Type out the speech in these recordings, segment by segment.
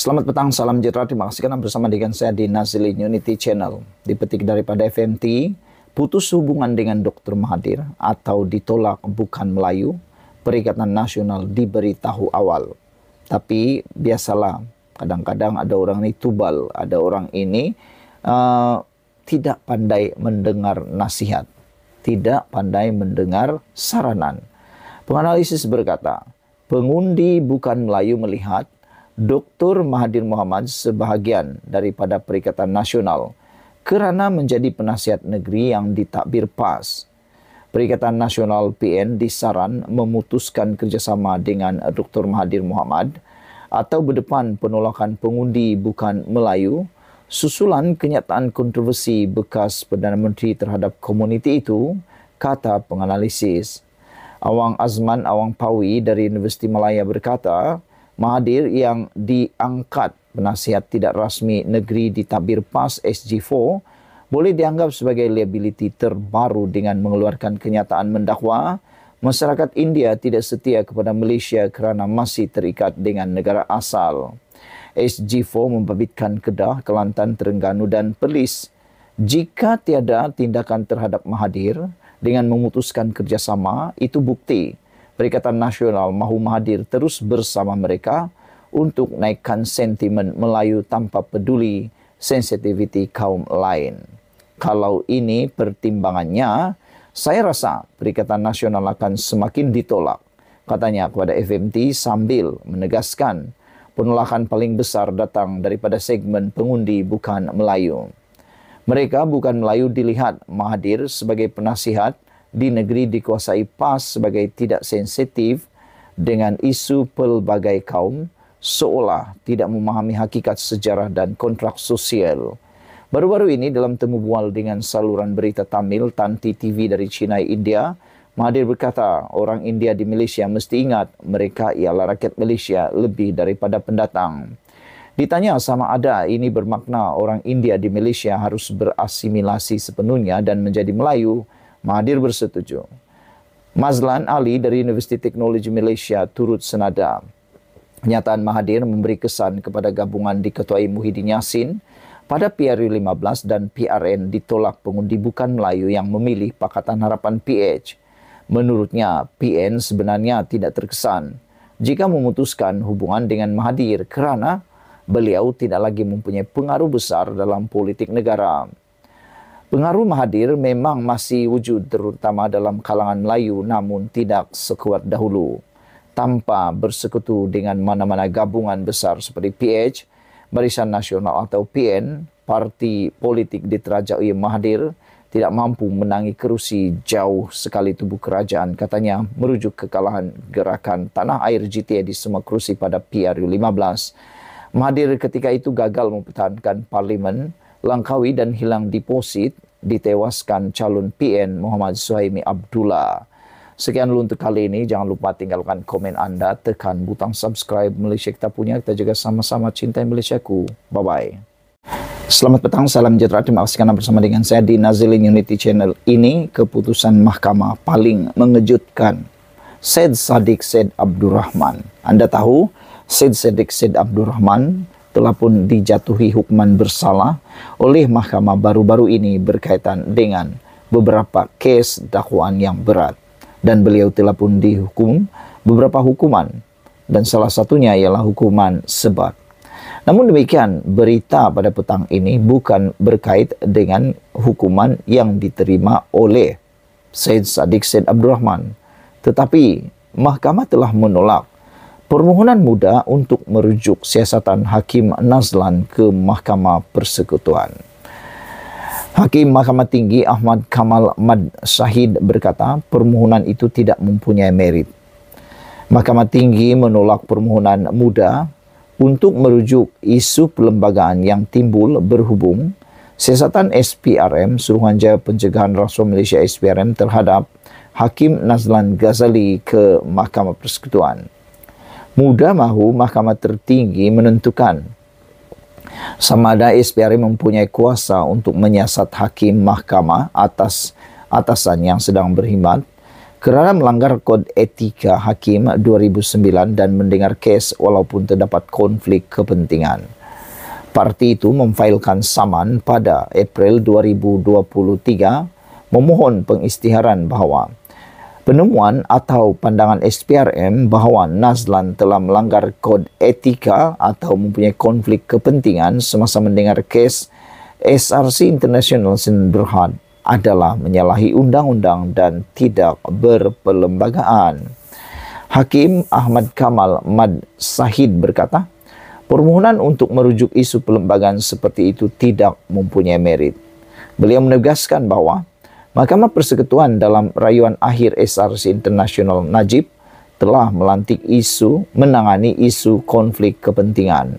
Selamat petang, salam sejahtera. Terima kasih karena bersama dengan saya di Nazilin Unity Channel. Dipetik daripada FMT, putus hubungan dengan Dr. Mahathir atau ditolak bukan Melayu, Perikatan Nasional diberitahu awal. Tapi biasalah, kadang-kadang ada orang ini tubal, ada orang ini tidak pandai mendengar nasihat, tidak pandai mendengar saranan. Penganalisis berkata, pengundi bukan Melayu melihat Dr. Mahathir Mohamad sebahagian daripada Perikatan Nasional kerana menjadi penasihat negeri yang ditakbir PAS. Perikatan Nasional PN disaran memutuskan kerjasama dengan Dr. Mahathir Mohamad atau berdepan penolakan pengundi bukan Melayu susulan kenyataan kontroversi bekas Perdana Menteri terhadap komuniti itu, kata penganalisis. Awang Azman Awang Pawi dari Universiti Malaya berkata, Mahathir yang diangkat penasihat tidak rasmi negeri di tabir PAS SG4 boleh dianggap sebagai liability terbaru dengan mengeluarkan kenyataan mendakwa masyarakat India tidak setia kepada Malaysia kerana masih terikat dengan negara asal. SG4 membabitkan Kedah, Kelantan, Terengganu dan Perlis. Jika tiada tindakan terhadap Mahathir dengan memutuskan kerjasama, itu bukti Perikatan Nasional mahu Mahathir terus bersama mereka untuk naikkan sentimen Melayu tanpa peduli sensitiviti kaum lain. Kalau ini pertimbangannya, saya rasa Perikatan Nasional akan semakin ditolak, katanya kepada FMT sambil menegaskan penolakan paling besar datang daripada segmen pengundi bukan Melayu. Mereka bukan Melayu dilihat Mahathir sebagai penasihat di negeri dikuasai PAS sebagai tidak sensitif dengan isu pelbagai kaum seolah tidak memahami hakikat sejarah dan kontrak sosial. Baru-baru ini dalam temu bual dengan saluran berita Tamil Tanti TV dari China India, Mahathir berkata orang India di Malaysia mesti ingat mereka ialah rakyat Malaysia lebih daripada pendatang. Ditanya sama ada ini bermakna orang India di Malaysia harus berasimilasi sepenuhnya dan menjadi Melayu, Mahathir bersetuju. Mazlan Ali dari Universiti Teknologi Malaysia turut senada. Kenyataan Mahathir memberi kesan kepada gabungan diketuai Muhyiddin Yassin pada PRU 15 dan PRN ditolak pengundi bukan Melayu yang memilih Pakatan Harapan PH. Menurutnya, PN sebenarnya tidak terkesan jika memutuskan hubungan dengan Mahathir kerana beliau tidak lagi mempunyai pengaruh besar dalam politik negara. Pengaruh Mahathir memang masih wujud terutama dalam kalangan Melayu namun tidak sekuat dahulu. Tanpa bersekutu dengan mana-mana gabungan besar seperti PH, Barisan Nasional atau PN, parti politik diterajai Mahathir tidak mampu menangi kerusi jauh sekali tubuh kerajaan, katanya merujuk kekalahan gerakan Tanah Air GTA di semua kerusi pada PRU 15. Mahathir ketika itu gagal mempertahankan parlimen, Langkawi dan hilang deposit, ditewaskan calon PN Muhammad Suhaimi Abdullah. Sekian dulu untuk kali ini. Jangan lupa tinggalkan komen anda, tekan butang subscribe. Malaysia kita punya, kita juga sama-sama cintai Malaysiaku. Bye-bye. Selamat petang, salam sejahtera. Terima kasih karena bersama dengan saya di Nazilin Unity Channel. Ini keputusan mahkamah paling mengejutkan. Syed Saddiq Syed Abdul Rahman. Anda tahu, Syed Saddiq Syed Abdul Rahman telah pun dijatuhi hukuman bersalah oleh mahkamah baru-baru ini berkaitan dengan beberapa kes dakwaan yang berat. Dan beliau telah pun dihukum beberapa hukuman. Dan salah satunya ialah hukuman sebat. Namun demikian, berita pada petang ini bukan berkait dengan hukuman yang diterima oleh Syed Saddiq Syed Abdul Rahman. Tetapi mahkamah telah menolak permohonan muda untuk merujuk siasatan Hakim Nazlan ke Mahkamah Persekutuan. Hakim Mahkamah Tinggi Ahmad Kamal Mad Syahid berkata permohonan itu tidak mempunyai merit. Mahkamah Tinggi menolak permohonan muda untuk merujuk isu perlembagaan yang timbul berhubung siasatan SPRM Suruhanjaya Pencegahan Rasuah Malaysia SPRM terhadap Hakim Nazlan Ghazali ke Mahkamah Persekutuan. Muda mahu mahkamah tertinggi menentukan sama ada SPRM mempunyai kuasa untuk menyiasat hakim mahkamah atasan yang sedang berkhidmat Kerana melanggar Kod Etika Hakim 2009 dan mendengar kes walaupun terdapat konflik kepentingan. Parti itu memfailkan saman pada April 2023 memohon pengisytiharan bahawa penemuan atau pandangan SPRM bahawa Nazlan telah melanggar kod etika atau mempunyai konflik kepentingan semasa mendengar kes SRC International Sdn Bhd adalah menyalahi undang-undang dan tidak berperlembagaan. Hakim Ahmad Kamal Mad Sahid berkata, permohonan untuk merujuk isu perlembagaan seperti itu tidak mempunyai merit. Beliau menegaskan bahawa Mahkamah Persekutuan dalam rayuan akhir SRC International Najib telah menangani isu konflik kepentingan.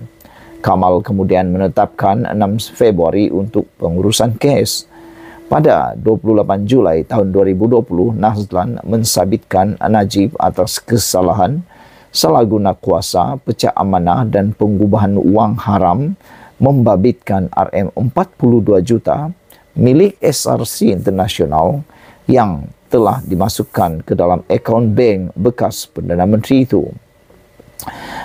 Kamal kemudian menetapkan 6 Februari untuk pengurusan kes. Pada 28 Julai tahun 2020, Nazlan mensabitkan Najib atas kesalahan salah guna kuasa, pecah amanah dan pengubahan wang haram membabitkan RM42 juta milik SRC International yang telah dimasukkan ke dalam akaun bank bekas Perdana Menteri itu.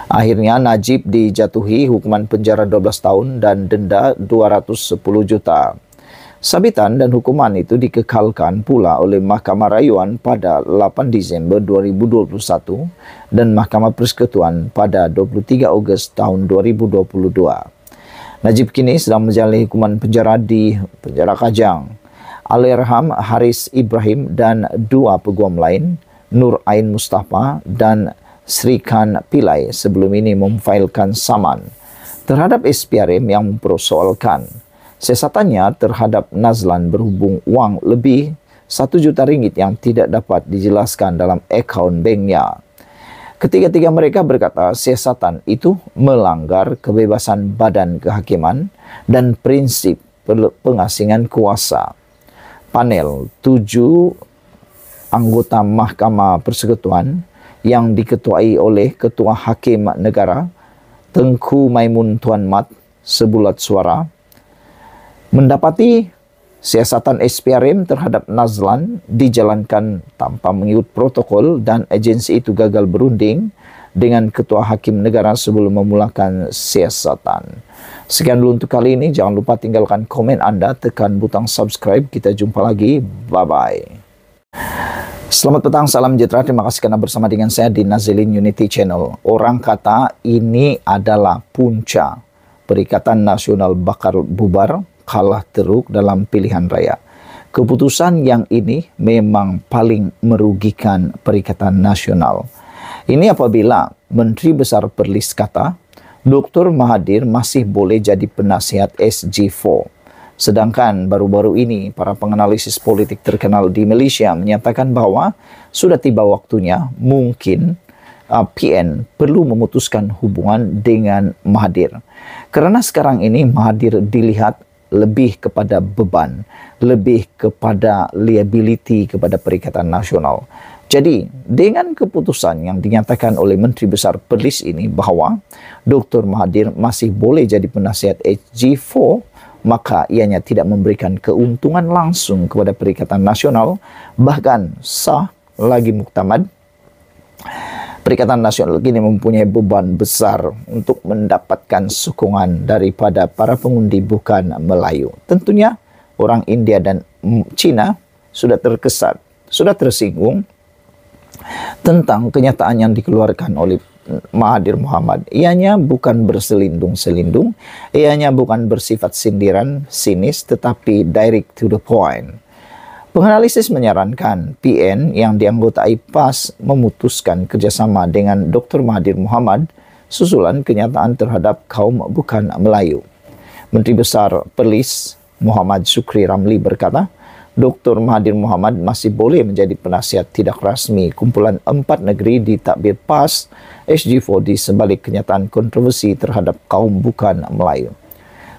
Akhirnya Najib dijatuhi hukuman penjara 12 tahun dan denda 210 juta. Sabitan dan hukuman itu dikekalkan pula oleh Mahkamah Rayuan pada 8 Disember 2021 dan Mahkamah Persekutuan pada 23 Ogos tahun 2022. Najib kini sedang menjalani hukuman penjara di penjara Kajang. Allahyarham Haris Ibrahim dan 2 peguam lain, Nur Ain Mustafa dan Srikan Pillai sebelum ini memfailkan saman terhadap SPRM yang mempersoalkan siasatannya terhadap Nazlan berhubung wang lebih 1 juta ringgit yang tidak dapat dijelaskan dalam akaun banknya. Ketiga-tiga mereka berkata siasatan itu melanggar kebebasan badan kehakiman dan prinsip pengasingan kuasa. Panel 7 anggota Mahkamah Persekutuan yang diketuai oleh Ketua Hakim Negara Tengku Maimun Tuan Mat sebulat suara mendapati siasatan SPRM terhadap Nazlan dijalankan tanpa mengikut protokol dan agensi itu gagal berunding dengan Ketua Hakim Negara sebelum memulakan siasatan. Sekian dulu untuk kali ini. Jangan lupa tinggalkan komen anda, tekan butang subscribe. Kita jumpa lagi. Bye-bye. Selamat petang, salam sejahtera. Terima kasih karena bersama dengan saya di Nazilin Unity Channel. Orang kata ini adalah punca Perikatan Nasional bakal bubar, kalah teruk dalam pilihan raya. Keputusan yang ini memang paling merugikan Perikatan Nasional. Ini apabila Menteri Besar Perlis kata, Dr. Mahathir masih boleh jadi penasihat SG4. Sedangkan baru-baru ini para penganalisis politik terkenal di Malaysia menyatakan bahawa sudah tiba waktunya mungkin PN perlu memutuskan hubungan dengan Mahathir. Kerana sekarang ini Mahathir dilihat lebih kepada beban, lebih kepada liability kepada Perikatan Nasional. Jadi, dengan keputusan yang dinyatakan oleh Menteri Besar Perlis ini bahawa Dr. Mahathir masih boleh jadi penasihat SG4, maka ianya tidak memberikan keuntungan langsung kepada Perikatan Nasional, bahkan sah lagi muktamad. Perikatan Nasional kini mempunyai beban besar untuk mendapatkan sokongan daripada para pengundi bukan Melayu. Tentunya orang India dan Cina sudah terkesan, sudah tersinggung tentang kenyataan yang dikeluarkan oleh Mahathir Mohamad. Ianya bukan berselindung-selindung, ianya bukan bersifat sindiran, sinis, tetapi direct to the point. Penganalisis menyarankan PN yang dianggotai PAS memutuskan kerjasama dengan Dr. Mahathir Mohamad susulan kenyataan terhadap kaum bukan Melayu. Menteri Besar Perlis Muhammad Shukri Ramli berkata, Dr. Mahathir Mohamad masih boleh menjadi penasihat tidak rasmi kumpulan 4 negeri di takbir PAS SG4 di sebalik kenyataan kontroversi terhadap kaum bukan Melayu.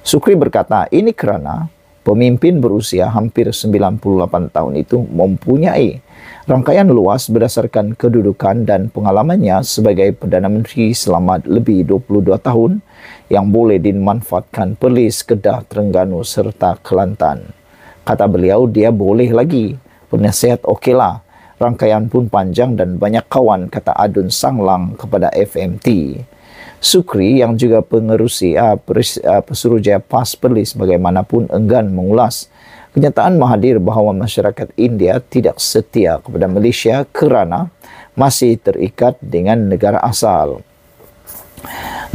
Shukri berkata, ini kerana pemimpin berusia hampir 98 tahun itu mempunyai rangkaian luas berdasarkan kedudukan dan pengalamannya sebagai Perdana Menteri selama lebih 22 tahun yang boleh dimanfaatkan Perlis, Kedah, Terengganu serta Kelantan. Kata beliau, dia boleh lagi penasihat okeylah. Rangkaian pun panjang dan banyak kawan, kata Adun Sanglang kepada FMT. Sukri yang juga pengerusi Pesuruhjaya PAS Perlis bagaimanapun enggan mengulas kenyataan Mahathir bahawa masyarakat India tidak setia kepada Malaysia kerana masih terikat dengan negara asal.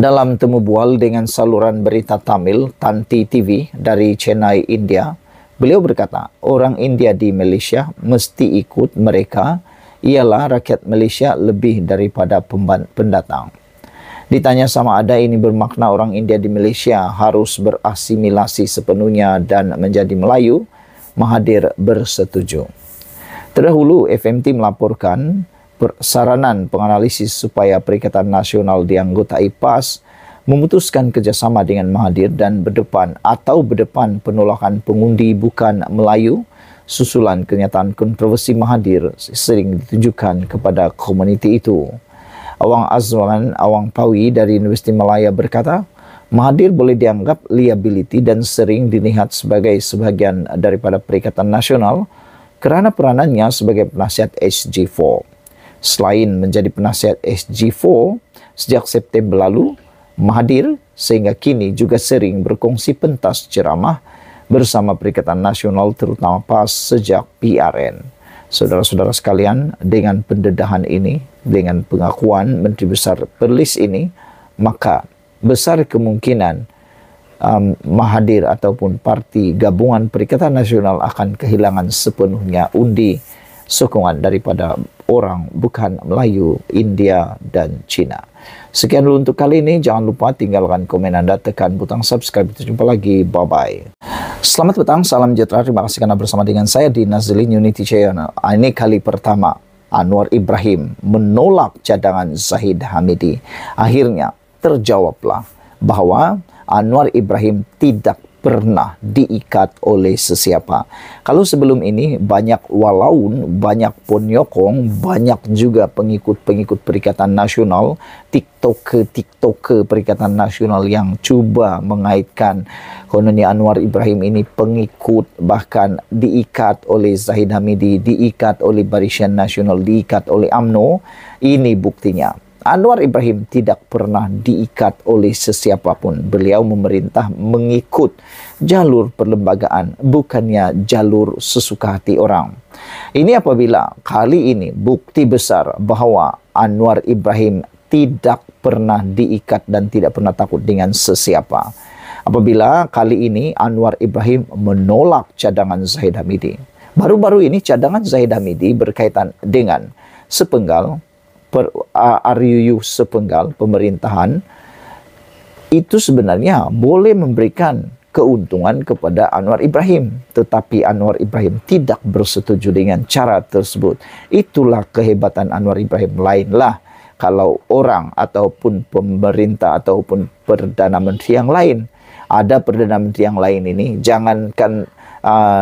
Dalam temu bual dengan saluran berita Tamil Tanti TV dari Chennai, India, beliau berkata, orang India di Malaysia mesti ikut mereka, ialah rakyat Malaysia lebih daripada pendatang. Ditanya sama ada ini bermakna orang India di Malaysia harus berasimilasi sepenuhnya dan menjadi Melayu, Mahathir bersetuju. Terdahulu, FMT melaporkan saranan penganalisis supaya Perikatan Nasional dianggotai PAS memutuskan kerjasama dengan Mahathir dan berdepan penolakan pengundi bukan Melayu susulan kenyataan kontroversi Mahathir sering ditunjukkan kepada komuniti itu. Awang Azwan Awang Pawi dari Universiti Malaya berkata, Mahathir boleh dianggap liability dan sering dilihat sebagai sebahagian daripada Perikatan Nasional kerana peranannya sebagai penasihat SG4. Selain menjadi penasihat SG4 sejak September lalu, Mahathir sehingga kini juga sering berkongsi pentas ceramah bersama Perikatan Nasional terutama PAS sejak PRN. Saudara-saudara sekalian, dengan pendedahan ini, dengan pengakuan Menteri Besar Perlis ini, maka besar kemungkinan Mahathir ataupun parti gabungan Perikatan Nasional akan kehilangan sepenuhnya undi sokongan daripada orang bukan Melayu, India dan Cina. Sekian dulu untuk kali ini. Jangan lupa tinggalkan komen anda, tekan butang subscribe. Kita jumpa lagi. Bye-bye. Selamat petang, salam sejahtera. Terima kasih karena bersama dengan saya di Nazilin Unity Channel. Ini kali pertama Anwar Ibrahim menolak cadangan Zahid Hamidi. Akhirnya terjawablah bahawa Anwar Ibrahim tidak pernah diikat oleh sesiapa. Kalau sebelum ini banyak walaun, banyak penyokong, banyak juga pengikut-pengikut Perikatan Nasional, TikToker Perikatan Nasional yang cuba mengaitkan kononnya Anwar Ibrahim ini pengikut, bahkan diikat oleh Zahid Hamidi, diikat oleh Barisan Nasional, diikat oleh UMNO. Ini buktinya. Anwar Ibrahim tidak pernah diikat oleh sesiapapun. Beliau memerintah mengikut jalur perlembagaan, bukannya jalur sesuka hati orang. Ini apabila kali ini bukti besar bahawa Anwar Ibrahim tidak pernah diikat dan tidak pernah takut dengan sesiapa. Apabila kali ini Anwar Ibrahim menolak cadangan Zahid Hamidi. Baru-baru ini cadangan Zahid Hamidi berkaitan dengan sepenggal RUU sepenggal pemerintahan itu sebenarnya boleh memberikan keuntungan kepada Anwar Ibrahim, tetapi Anwar Ibrahim tidak bersetuju dengan cara tersebut. Itulah kehebatan Anwar Ibrahim. Lainlah kalau orang ataupun pemerintah ataupun Perdana Menteri yang lain, ada Perdana Menteri yang lain ini jangankan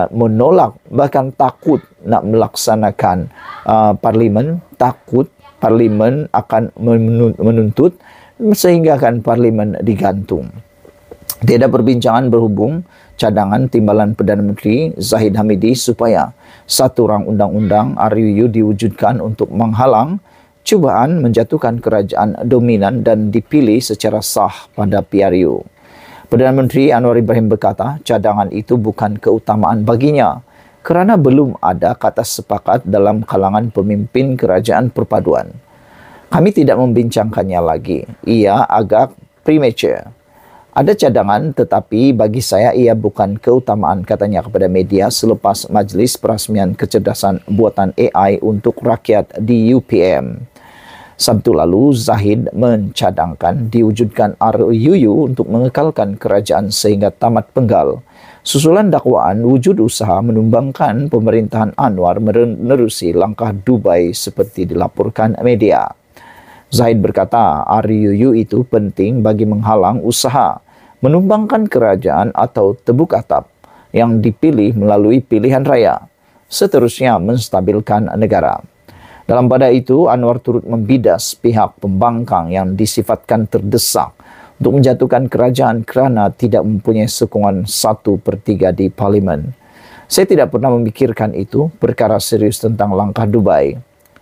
menolak, bahkan takut nak melaksanakan parlimen, takut parlimen akan menuntut sehingga akan parlimen digantung. Tiada perbincangan berhubung cadangan timbalan Perdana Menteri Zahid Hamidi supaya satu rang undang-undang RUU diwujudkan untuk menghalang cubaan menjatuhkan kerajaan dominan dan dipilih secara sah pada PRU. Perdana Menteri Anwar Ibrahim berkata cadangan itu bukan keutamaan baginya kerana belum ada kata sepakat dalam kalangan pemimpin kerajaan perpaduan. Kami tidak membincangkannya lagi. Ia agak premature. Ada cadangan tetapi bagi saya ia bukan keutamaan, katanya kepada media selepas Majlis Perasmian Kecerdasan Buatan AI untuk Rakyat di UPM. Sabtu lalu, Zahid mencadangkan diwujudkan RUU untuk mengekalkan kerajaan sehingga tamat penggal. Susulan dakwaan wujud usaha menumbangkan pemerintahan Anwar menerusi langkah Dubai seperti dilaporkan media. Zahid berkata RUU itu penting bagi menghalang usaha menumbangkan kerajaan atau tebuk atap yang dipilih melalui pilihan raya, seterusnya menstabilkan negara. Dalam pada itu, Anwar turut membidas pihak pembangkang yang disifatkan terdesak untuk menjatuhkan kerajaan kerana tidak mempunyai sokongan 1/3 di parlimen. Saya tidak pernah memikirkan itu perkara serius tentang langkah Dubai.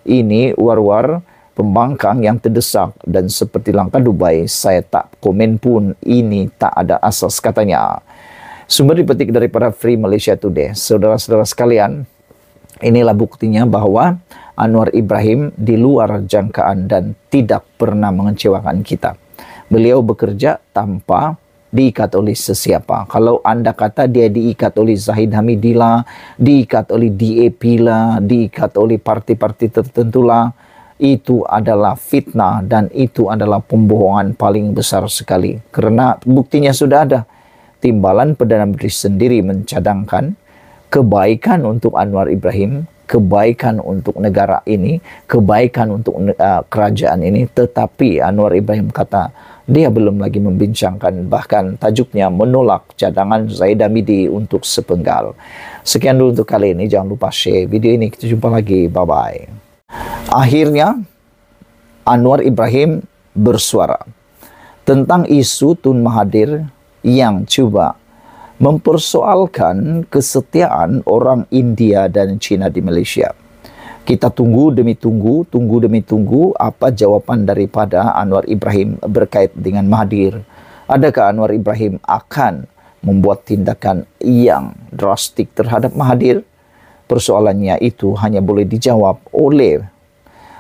Ini war-war pembangkang yang terdesak dan seperti langkah Dubai, saya tak komen pun, ini tak ada asas katanya. Sumber dipetik daripada Free Malaysia Today. Saudara-saudara sekalian, inilah buktinya bahwa Anwar Ibrahim di luar jangkaan dan tidak pernah mengecewakan kita. Beliau bekerja tanpa diikat oleh sesiapa. Kalau anda kata dia diikat oleh Zahid Hamidillah, diikat oleh DAP lah, diikat oleh parti-parti tertentu lah, itu adalah fitnah dan itu adalah pembohongan paling besar sekali. Kerana buktinya sudah ada. Timbalan Perdana Menteri sendiri mencadangkan kebaikan untuk Anwar Ibrahim, kebaikan untuk negara ini, kebaikan untuk kerajaan ini, tetapi Anwar Ibrahim kata dia belum lagi membincangkan, bahkan tajuknya menolak cadangan Zahid Hamidi untuk sepenggal. Sekian dulu untuk kali ini, jangan lupa share video ini, kita jumpa lagi, bye-bye. Akhirnya Anwar Ibrahim bersuara tentang isu Tun Mahathir yang cuba mempersoalkan kesetiaan orang India dan China di Malaysia. Kita tunggu demi tunggu apa jawapan daripada Anwar Ibrahim berkait dengan Mahathir. Adakah Anwar Ibrahim akan membuat tindakan yang drastik terhadap Mahathir? Persoalannya itu hanya boleh dijawab oleh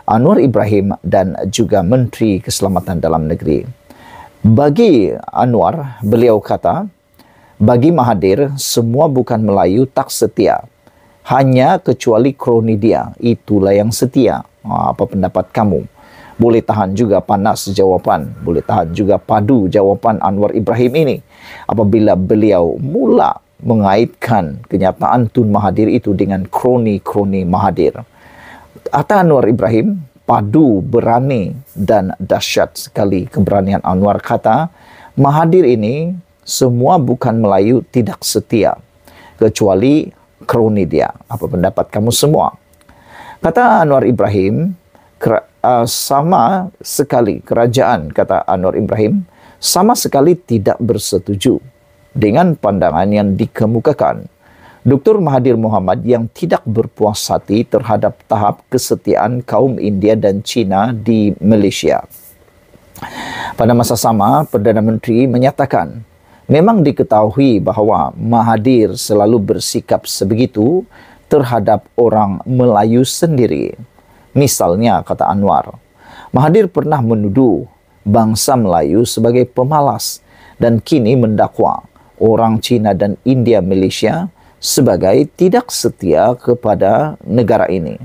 Anwar Ibrahim dan juga Menteri Keselamatan Dalam Negeri. Bagi Anwar, beliau kata, bagi Mahathir, semua bukan Melayu tak setia. Hanya kecuali kroni dia, itulah yang setia. Apa pendapat kamu? Boleh tahan juga panas jawapan, boleh tahan juga padu jawapan Anwar Ibrahim ini. Apabila beliau mula mengaitkan kenyataan Tun Mahathir itu dengan kroni-kroni Mahathir. Kata Anwar Ibrahim, padu, berani dan dahsyat sekali keberanian Anwar. Kata, Mahathir ini semua bukan Melayu tidak setia, kecuali kroni dia. Apa pendapat kamu semua? Kata Anwar Ibrahim, sama sekali kerajaan, kata Anwar Ibrahim, sama sekali tidak bersetuju dengan pandangan yang dikemukakan Dr. Mahathir Mohamad yang tidak berpuas hati terhadap tahap kesetiaan kaum India dan China di Malaysia. Pada masa sama, Perdana Menteri menyatakan, memang diketahui bahawa Mahathir selalu bersikap sebegitu terhadap orang Melayu sendiri. Misalnya, kata Anwar, Mahathir pernah menuduh bangsa Melayu sebagai pemalas dan kini mendakwa orang Cina dan India Malaysia sebagai tidak setia kepada negara ini.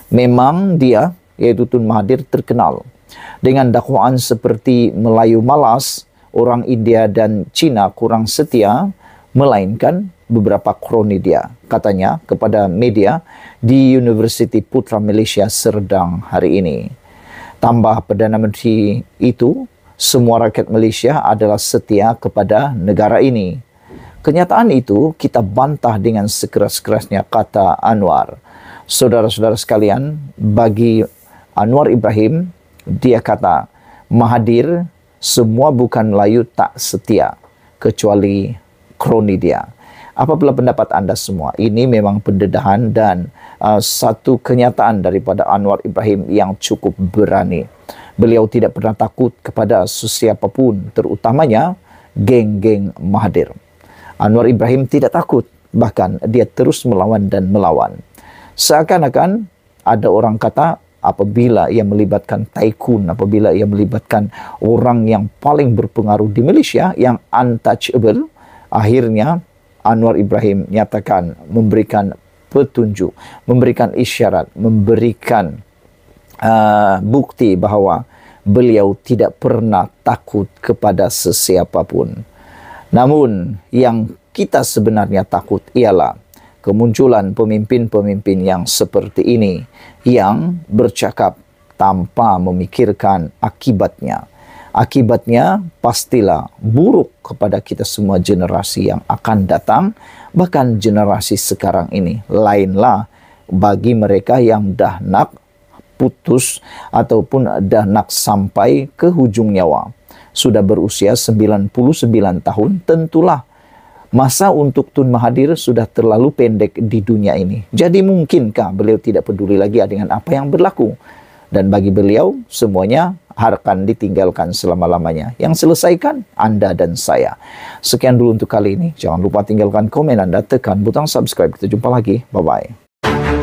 Memang dia, iaitu Tun Mahathir, terkenal dengan dakwaan seperti Melayu malas, orang India dan Cina kurang setia, melainkan beberapa kroni dia, katanya kepada media di Universiti Putra Malaysia Serdang hari ini. Tambah Perdana Menteri itu, semua rakyat Malaysia adalah setia kepada negara ini. Kenyataan itu kita bantah dengan sekeras-kerasnya, kata Anwar. Saudara-saudara sekalian, bagi Anwar Ibrahim, dia kata, Mahathir semua bukan Melayu tak setia, kecuali kroni dia. Apabila pendapat anda semua? Ini memang pendedahan dan satu kenyataan daripada Anwar Ibrahim yang cukup berani. Beliau tidak pernah takut kepada sesiapa pun, terutamanya geng-geng Mahathir. Anwar Ibrahim tidak takut, bahkan dia terus melawan dan melawan. Seakan-akan ada orang kata, apabila ia melibatkan tycoon, apabila ia melibatkan orang yang paling berpengaruh di Malaysia, yang untouchable, akhirnya Anwar Ibrahim nyatakan, memberikan petunjuk, memberikan isyarat, memberikan bukti bahawa beliau tidak pernah takut kepada sesiapa pun. Namun yang kita sebenarnya takut ialah kemunculan pemimpin-pemimpin yang seperti ini, yang bercakap tanpa memikirkan akibatnya. Akibatnya pastilah buruk kepada kita semua generasi yang akan datang, bahkan generasi sekarang ini. Lainlah bagi mereka yang dah nak putus ataupun dah nak sampai ke hujung nyawa. Sudah berusia 99 tahun, tentulah Masa untuk Tun Mahathir sudah terlalu pendek di dunia ini. Jadi mungkinkah beliau tidak peduli lagi dengan apa yang berlaku? Dan bagi beliau, semuanya akan ditinggalkan selama-lamanya. Yang selesaikan, Anda dan saya. Sekian dulu untuk kali ini. Jangan lupa tinggalkan komen Anda, tekan butang subscribe. Kita jumpa lagi. Bye-bye.